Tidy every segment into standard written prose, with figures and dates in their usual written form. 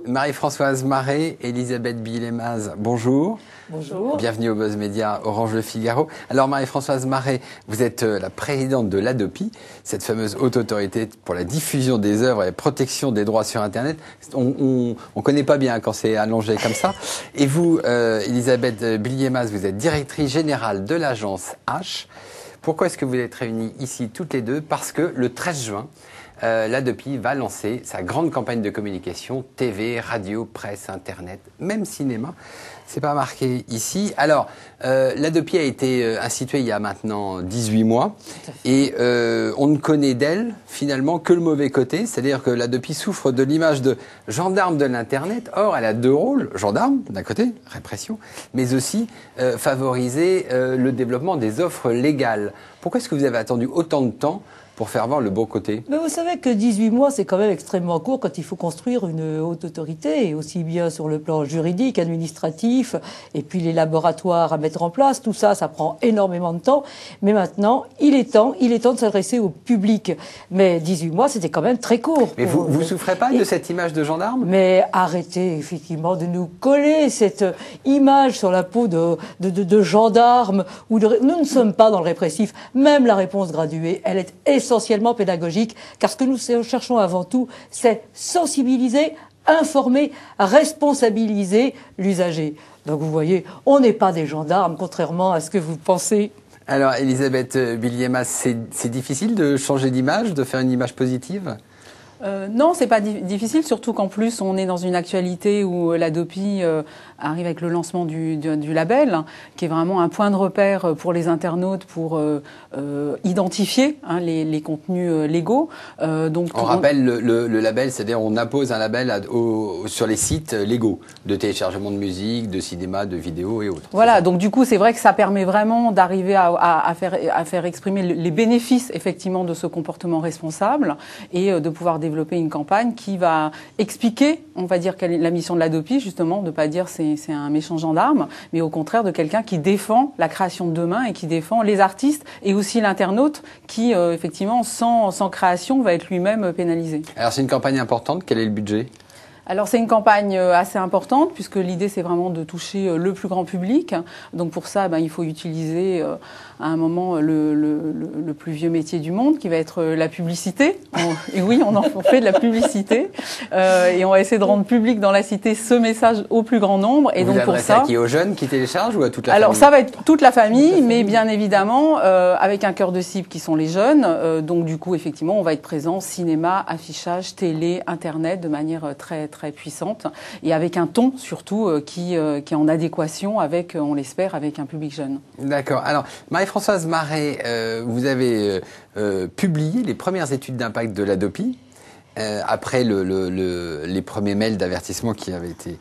Marie-Françoise Maret, Elisabeth Billé-Maz, bonjour. Bonjour. Bienvenue au Buzz Média Orange Le Figaro. Alors Marie-Françoise Maret, vous êtes la présidente de l'Hadopi, cette fameuse haute autorité pour la diffusion des œuvres et la protection des droits sur Internet. On connaît pas bien quand c'est allongé comme ça. Et vous, Elisabeth Billé-Maz, vous êtes directrice générale de l'agence H. Pourquoi est-ce que vous êtes réunies ici toutes les deux? Parce que le 13 juin, l'Hadopi va lancer sa grande campagne de communication, TV, radio, presse, Internet, même cinéma. C'est pas marqué ici. Alors, l'Hadopi a été instituée il y a maintenant 18 mois et on ne connaît d'elle finalement que le mauvais côté, c'est-à-dire que l'Hadopi souffre de l'image de gendarme de l'Internet. Or, elle a deux rôles, gendarme d'un côté, répression, mais aussi favoriser le développement des offres légales. Pourquoi est-ce que vous avez attendu autant de temps pour faire voir le beau côté? Mais vous savez que 18 mois, c'est quand même extrêmement court quand il faut construire une haute autorité, et aussi bien sur le plan juridique, administratif, et puis les laboratoires à mettre en place. Tout ça, ça prend énormément de temps. Mais maintenant, il est temps de s'adresser au public. Mais 18 mois, c'était quand même très court. Mais vous souffrez pas de cette image de gendarme? Mais arrêtez, effectivement, de nous coller cette image sur la peau de gendarme. Nous ne sommes pas dans le répressif. Même la réponse graduée, elle est essentiellement pédagogique, car ce que nous cherchons avant tout, c'est sensibiliser, informer, responsabiliser l'usager. Donc vous voyez, on n'est pas des gendarmes, contrairement à ce que vous pensez. Alors, Elisabeth Billé-Maz, c'est difficile de changer d'image, de faire une image positive ? Non, c'est pas difficile, surtout qu'en plus on est dans une actualité où l'Hadopi arrive avec le lancement du label, qui est vraiment un point de repère pour les internautes pour identifier les contenus légaux. Donc on rappelle le label, c'est-à-dire on impose un label sur les sites légaux de téléchargement de musique, de cinéma, de vidéos et autres. Voilà, donc du coup c'est vrai que ça permet vraiment d'arriver à faire exprimer les bénéfices effectivement de ce comportement responsable et de pouvoir développer une campagne qui va expliquer, on va dire, quelle est la mission de l'Hadopi, justement, de ne pas dire c'est un méchant gendarme, mais au contraire de quelqu'un qui défend la création de demain et qui défend les artistes et aussi l'internaute qui, effectivement, sans création, va être lui-même pénalisé. Alors c'est une campagne importante, quel est le budget ? Alors c'est une campagne assez importante puisque l'idée c'est vraiment de toucher le plus grand public. Donc pour ça, il faut utiliser à un moment le plus vieux métier du monde qui va être la publicité. Et oui, on fait de la publicité et on va essayer de rendre public dans la cité ce message au plus grand nombre. Et vous donc pour ça, à qui, aux jeunes qui téléchargent ou à toute la famille ? Alors ça va être toute la famille, mais bien évidemment avec un cœur de cible qui sont les jeunes. Donc du coup effectivement, on va être présent cinéma, affichage, télé, internet de manière très puissante et avec un ton surtout qui est en adéquation avec, on l'espère, avec un public jeune. D'accord. Alors, Marie-Françoise Maret, vous avez publié les premières études d'impact de l'Hadopi après les premiers mails d'avertissement qui avaient été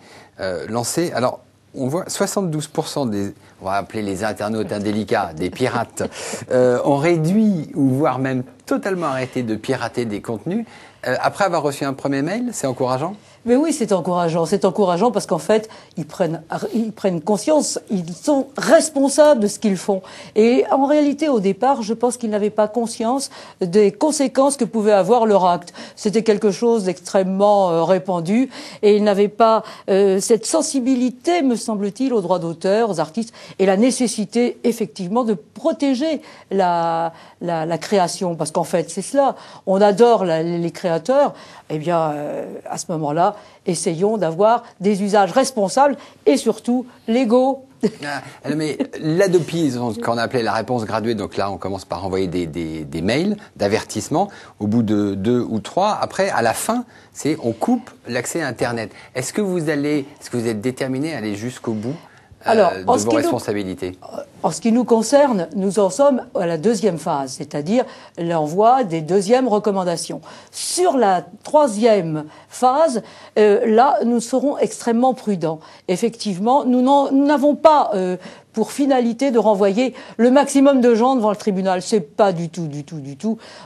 lancés. Alors, on voit 72% des, on va appeler les internautes indélicats, des pirates, ont réduit ou voire même totalement arrêté de pirater des contenus. Après avoir reçu un premier mail, c'est encourageant ? Mais oui, c'est encourageant. C'est encourageant parce qu'en fait, ils prennent conscience, ils sont responsables de ce qu'ils font. Et en réalité, au départ, je pense qu'ils n'avaient pas conscience des conséquences que pouvait avoir leur acte. C'était quelque chose d'extrêmement répandu et ils n'avaient pas cette sensibilité, me semble-t-il, aux droits d'auteur, aux artistes et la nécessité, effectivement, de protéger la création. Parce qu'en fait, c'est cela. On adore les créateurs. Eh bien, à ce moment-là, essayons d'avoir des usages responsables et surtout légaux. Mais l'Hadopi, ce qu'on appelait la réponse graduée, donc là on commence par envoyer des mails d'avertissement au bout de 2 ou 3. Après, à la fin, on coupe l'accès à Internet. Est-ce que vous êtes déterminé à aller jusqu'au bout de vos responsabilités? En ce qui nous concerne, nous en sommes à la deuxième phase, c'est-à-dire l'envoi des deuxièmes recommandations. Sur la troisième phase, là, nous serons extrêmement prudents. Effectivement, nous n'avons pas pour finalité de renvoyer le maximum de gens devant le tribunal. C'est pas du tout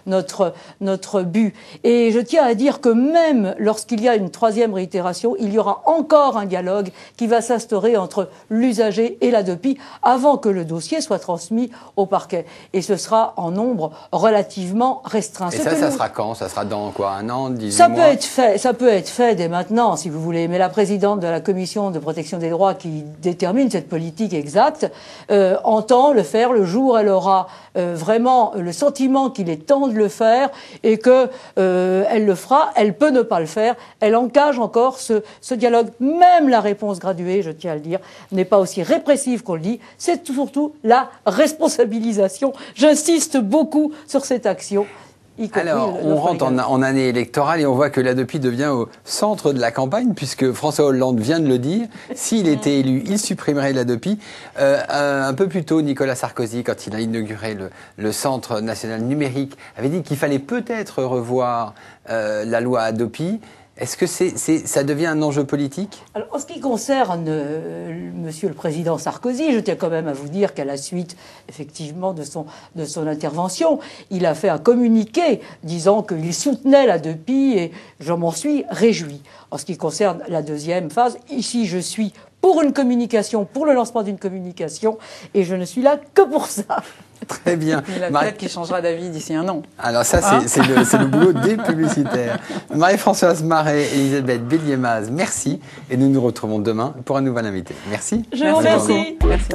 notre but. Et je tiens à dire que même lorsqu'il y a une troisième réitération, il y aura encore un dialogue qui va s'instaurer entre l'usager et l'ADOPI avant que le dossier soit transmis au parquet. Et ce sera en nombre relativement restreint. Et ça sera quand? Ça sera dans quoi? Un an, 18 ça mois? Ça peut être fait dès maintenant, si vous voulez. Mais la présidente de la commission de protection des droits qui détermine cette politique exacte entend le faire le jour où elle aura vraiment le sentiment qu'il est temps de le faire et que elle le fera. Elle peut ne pas le faire. Elle engage encore ce dialogue. Même la réponse graduée, je tiens à le dire, n'est pas aussi répressive qu'on le dit. C'est surtout la responsabilisation. J'insiste beaucoup sur cette action. Alors, on rentre en année électorale et on voit que l'ADOPI devient au centre de la campagne, puisque François Hollande vient de le dire. S'il était élu, il supprimerait l'ADOPI. Un peu plus tôt, Nicolas Sarkozy, quand il a inauguré le Centre national numérique, avait dit qu'il fallait peut-être revoir la loi ADOPI. Est-ce que ça devient un enjeu politique? Alors, en ce qui concerne Monsieur le Président Sarkozy, je tiens quand même à vous dire qu'à la suite, effectivement, de son intervention, il a fait un communiqué disant qu'il soutenait l'ADOPI et je m'en suis réjoui. En ce qui concerne la deuxième phase, ici, je suis pour une communication, pour le lancement d'une communication, et je ne suis là que pour ça. Très bien. Il a peut-être qu'il changera d'avis d'ici un an. Alors ça, c'est le boulot des publicitaires. Marie-Françoise Maret et Elisabeth Bélier-Maz, merci. Et nous nous retrouvons demain pour un nouvel invité. Merci. Je vous remercie. Merci.